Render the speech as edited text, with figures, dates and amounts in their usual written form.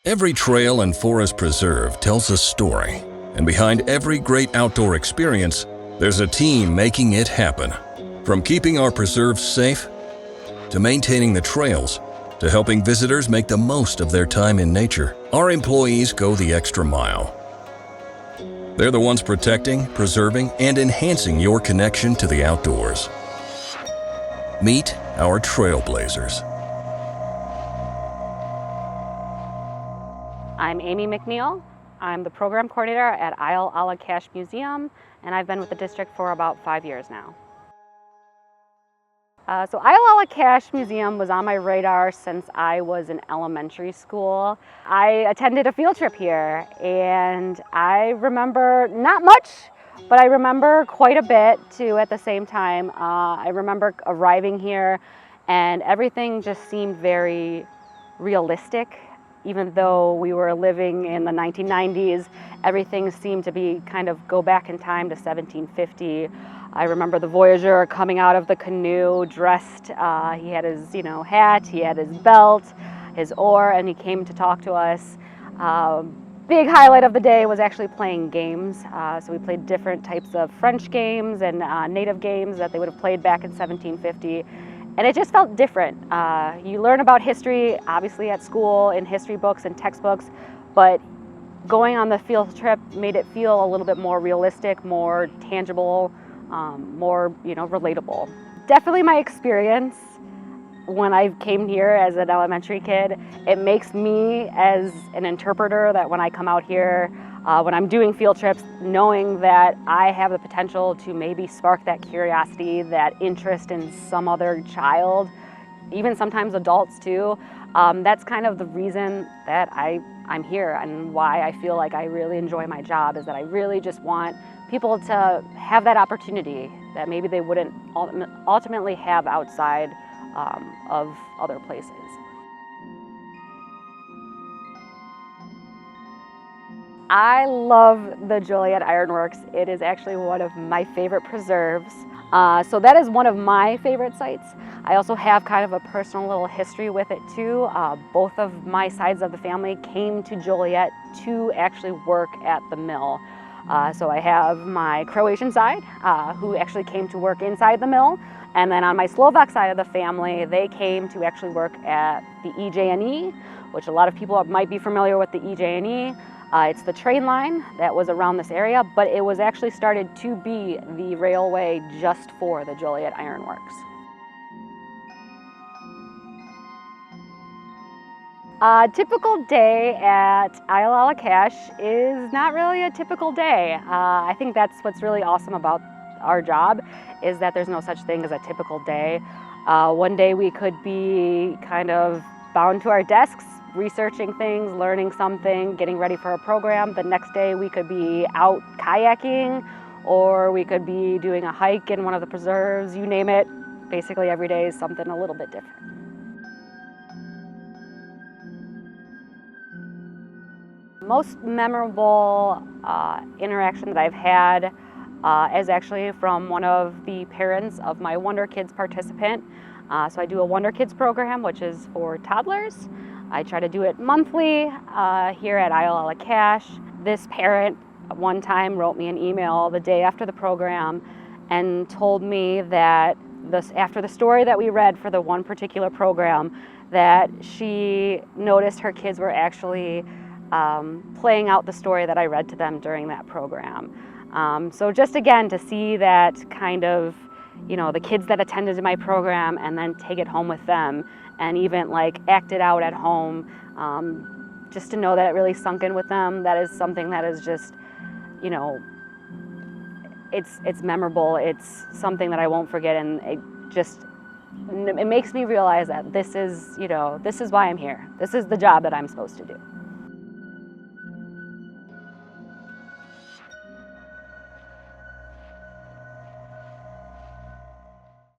Every trail and forest preserve tells a story, and behind every great outdoor experience, there's a team making it happen. From keeping our preserves safe, to maintaining the trails, to helping visitors make the most of their time in nature, our employees go the extra mile. They're the ones protecting, preserving, and enhancing your connection to the outdoors. Meet our Trailblazers. I'm Amy McNeil. I'm the program coordinator at Isle a la Cache Museum, and I've been with the district for about 5 years now. So Isle a la Cache Museum was on my radar since I was in elementary school. I attended a field trip here, and I remember not much, but I remember quite a bit too at the same time. I remember arriving here and everything just seemed very realistic. Even though we were living in the 1990s, everything seemed to be kind of go back in time to 1750. I remember the voyager coming out of the canoe dressed, he had his hat, he had his belt, his oar, and he came to talk to us. Big highlight of the day was actually playing games. So we played different types of French games and native games that they would have played back in 1750. And it just felt different. You learn about history, obviously at school, in history books and textbooks, but going on the field trip made it feel a little bit more realistic, more tangible, more relatable. Definitely my experience when I came here as an elementary kid, it makes me as an interpreter that when I come out here, when I'm doing field trips, knowing that I have the potential to maybe spark that curiosity, that interest in some other child, even sometimes adults too. That's kind of the reason that I'm here and why I feel like I really enjoy my job, is that I really just want people to have that opportunity that maybe they wouldn't ultimately have outside of other places. I love the Joliet Ironworks. It is actually one of my favorite preserves. So that is one of my favorite sites. I also have kind of a personal little history with it too. Both of my sides of the family came to Joliet to actually work at the mill. So I have my Croatian side, who actually came to work inside the mill. And then on my Slovak side of the family, they came to actually work at the EJ&E, which a lot of people might be familiar with the EJ&E. It's the train line that was around this area, but it was actually started to be the railway just for the Joliet Ironworks. A typical day at Isle a la Cache is not really a typical day. I think that's what's really awesome about our job, is that there's no such thing as a typical day. One day we could be kind of bound to our desks, researching things, learning something, getting ready for a program. The next day we could be out kayaking, or we could be doing a hike in one of the preserves, you name it. Basically every day is something a little bit different. Most memorable interaction that I've had is actually from one of the parents of my Wonder Kids participant. So I do a Wonder Kids program, which is for toddlers. I try to do it monthly here at Isle a la Cache. This parent one time wrote me an email the day after the program and told me that after the story that we read for the one particular program, that she noticed her kids were actually playing out the story that I read to them during that program. So just again, to see that kind of, the kids that attended my program and then take it home with them and even like act it out at home, just to know that it really sunk in with them, that is something that is just, it's memorable. It's something that I won't forget, and it makes me realize that this is why I'm here. This is the job that I'm supposed to do.